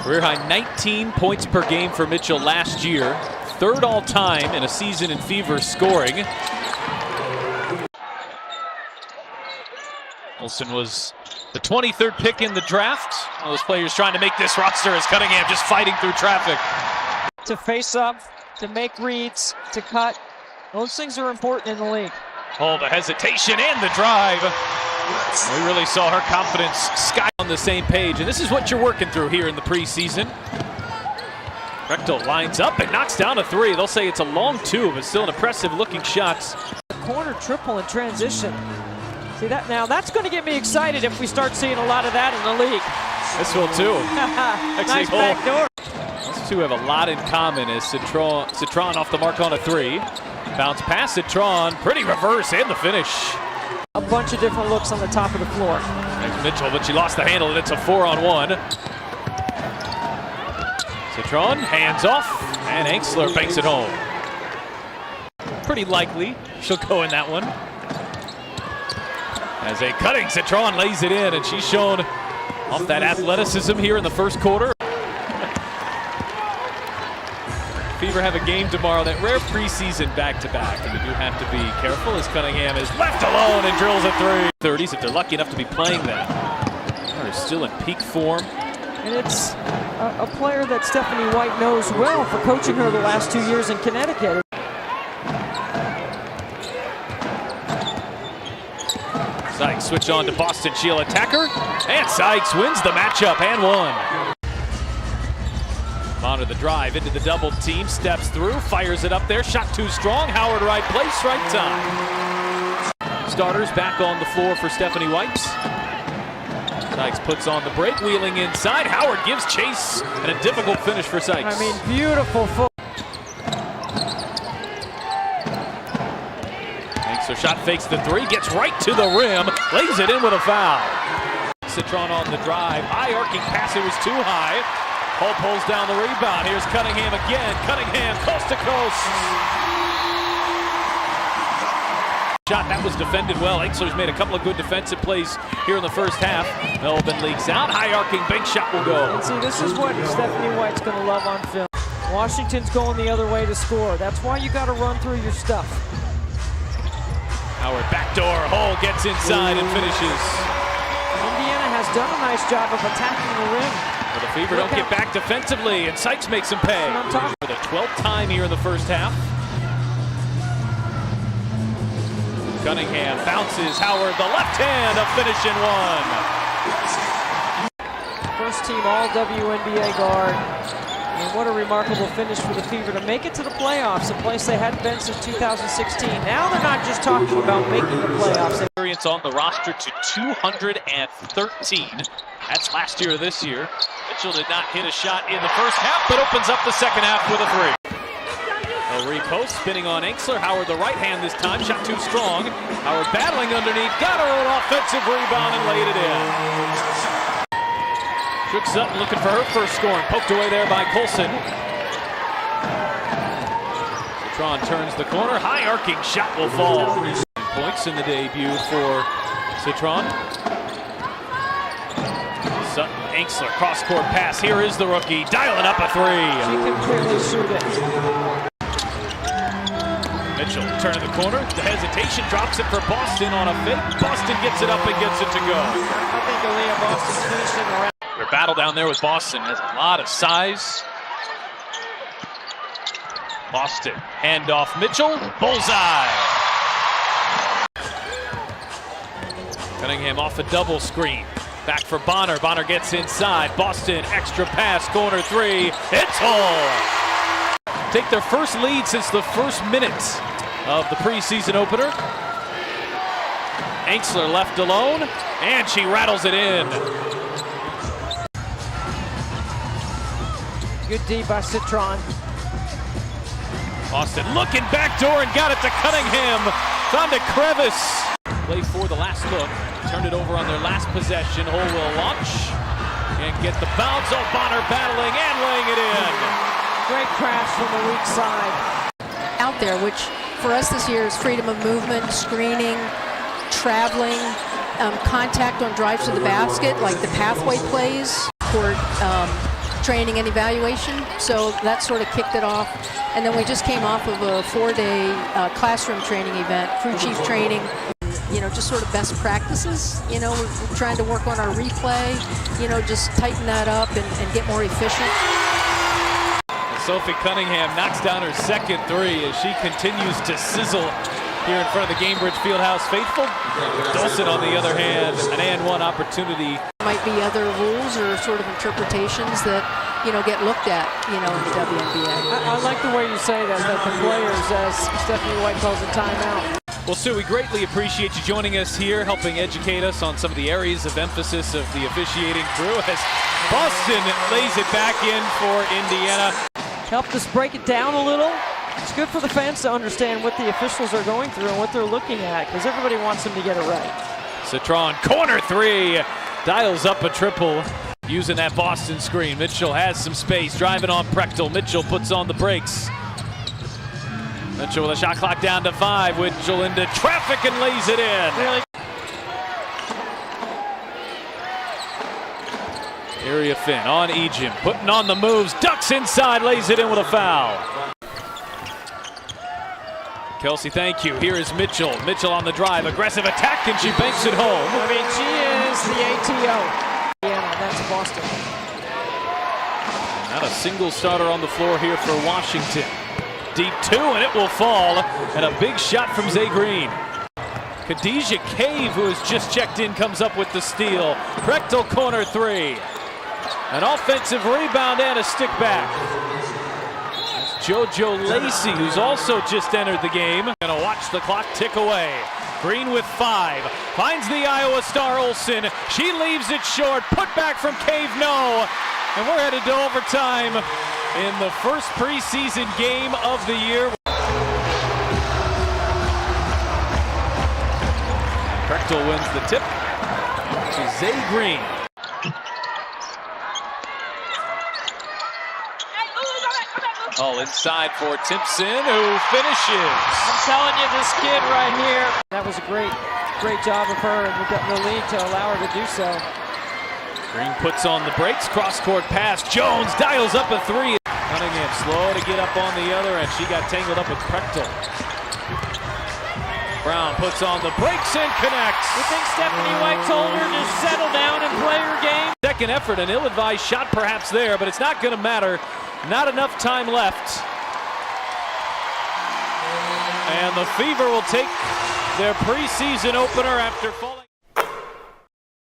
Career high 19 points per game for Mitchell last year. Third all-time in a season in Fever scoring. Olsen was the 23rd pick in the draft. One of those players trying to make this roster as Cunningham just fighting through traffic. To face up, to make reads, to cut. Those things are important in the league. Oh, the hesitation and the drive. We really saw her confidence sky on the same page, and this is what you're working through here in the preseason. Recto lines up and knocks down a three. They'll say it's a long two, but still an impressive looking shot. Corner triple in transition. See that now? That's going to get me excited if we start seeing a lot of that in the league. This will too. Nice back door. These two have a lot in common as Citron off the mark on a three. Bounce pass Citron, pretty reverse and the finish. A bunch of different looks on the top of the floor. There's Mitchell, but she lost the handle and it's a 4-on-1. Citron, hands off, and Anxler banks it home. Pretty likely she'll go in that one. As a cutting Citron lays it in, and she's shown off that athleticism here in the first quarter. Fever have a game tomorrow, that rare preseason back-to-back, and you do have to be careful as Cunningham is left alone and drills a three. 30s if they're lucky enough to be playing that. They're still in peak form. And it's a player that Stephanie White knows well for coaching her the last 2 years in Connecticut. Sykes switch on to Boston, she'll attack her, and Sykes wins the matchup and one. Bonner the drive into the double team, steps through, fires it up there, shot too strong, Howard right place, right time. Starters back on the floor for Stephanie White. Sykes puts on the break, wheeling inside, Howard gives chase, and a difficult finish for Sykes. I mean, beautiful foot. So shot fakes the three, gets right to the rim, lays it in with a foul. Citron on the drive, high arcing pass, it was too high. Hull pulls down the rebound. Here's Cunningham again. Cunningham coast to coast. Shot that was defended well. Anxler's made a couple of good defensive plays here in the first half. Melvin leaks out. High arcing bank shot will go. And see, this is what Stephanie White's going to love on film. Washington's going the other way to score. That's why you got to run through your stuff. Howard backdoor. Hull gets inside and finishes. Indiana has done a nice job of attacking the rim. Well, the Fever don't get back defensively, and Sykes makes him pay. For the 12th time here in the first half. Cunningham bounces Howard, the left hand, a finish in one. First team all WNBA guard. And what a remarkable finish for the Fever to make it to the playoffs, a place they hadn't been since 2016. Now they're not just talking about making the playoffs. Experience on the roster to 213. That's last year or this year. Mitchell did not hit a shot in the first half, but opens up the second half with a three. A repost, spinning on Anxler. Howard the right hand this time, shot too strong. Howard battling underneath, got her own offensive rebound and laid it in. Shook Sutton looking for her first scoring, poked away there by Colson. Citron turns the corner, high arcing shot will fall. Points in the debut for Citron. Sutton, Anxler, cross-court pass. Here is the rookie, dialing up a three. She can clearly shoot it. Mitchell turning the corner. The hesitation drops it for Boston on a fake. Boston gets it up and gets it to go. I think Aaliyah Boston's finishing around. Their battle down there with Boston has a lot of size. Boston, handoff Mitchell, bullseye. Cunningham off a double screen. Back for Bonner. Bonner gets inside. Boston, extra pass, corner three. It's Hull. Take their first lead since the first minute of the preseason opener. Anxler left alone, and she rattles it in. Good D by Citron. Boston looking backdoor and got it to Cunningham. Found a crevice. Play for the last look. Turned it over on their last possession. Hull will launch and get the bounce. Oh, Bonner battling and laying it in. Great crash from the weak side. Out there, which for us this year is freedom of movement, screening, traveling, contact on drives to the basket, like the pathway plays, court training and evaluation, so that sort of kicked it off. And then we just came off of a 4-day classroom training event, crew chief training, you know, just sort of best practices. You know, we're trying to work on our replay, you know, just tighten that up and get more efficient. Sophie Cunningham knocks down her second three as she continues to sizzle here in front of the Gamebridge Fieldhouse faithful. Dawson, on the other hand, an and one opportunity. Might be other rules or sort of interpretations that, you know, get looked at, you know, in the WNBA. I like the way you say that the players, as Stephanie White calls it, timeout. Well, Sue, we greatly appreciate you joining us here, helping educate us on some of the areas of emphasis of the officiating crew as Boston lays it back in for Indiana. Helped us break it down a little. It's good for the fans to understand what the officials are going through and what they're looking at, because everybody wants them to get it right. Citron, corner three, dials up a triple using that Boston screen. Mitchell has some space, driving on Prechtel. Mitchell puts on the brakes. Mitchell with a shot clock down to 5. Mitchell into traffic and lays it in. Really? Area Finn on Ejim, putting on the moves, ducks inside, lays it in with a foul. Kelsey, thank you. Here is Mitchell. Mitchell on the drive, aggressive attack, and she banks it home. I mean, she is the ATO. Yeah, that's Boston. Not a single starter on the floor here for Washington. Deep two, and it will fall. And a big shot from Zay Green. Khadijah Cave, who has just checked in, comes up with the steal. Prechtel corner three. An offensive rebound and a stick back. That's JoJo Lacey, who's also just entered the game. Gonna watch the clock tick away. Green with 5. Finds the Iowa star Olsen. She leaves it short. Put back from Cave, no. And we're headed to overtime in the first preseason game of the year. Prechtel wins the tip to Zay Green. All inside for Timpson, who finishes. I'm telling you, this kid right here. That was a great job of her, and we got the lead to allow her to do so. Green puts on the brakes, cross-court pass. Jones dials up a 3. Cunningham slow to get up on the other, and she got tangled up with Prechtel. Brown puts on the brakes and connects. You think Stephanie White told her to settle down and play her game? Second effort, an ill-advised shot perhaps there, but it's not going to matter. Not enough time left. And the Fever will take their preseason opener after falling.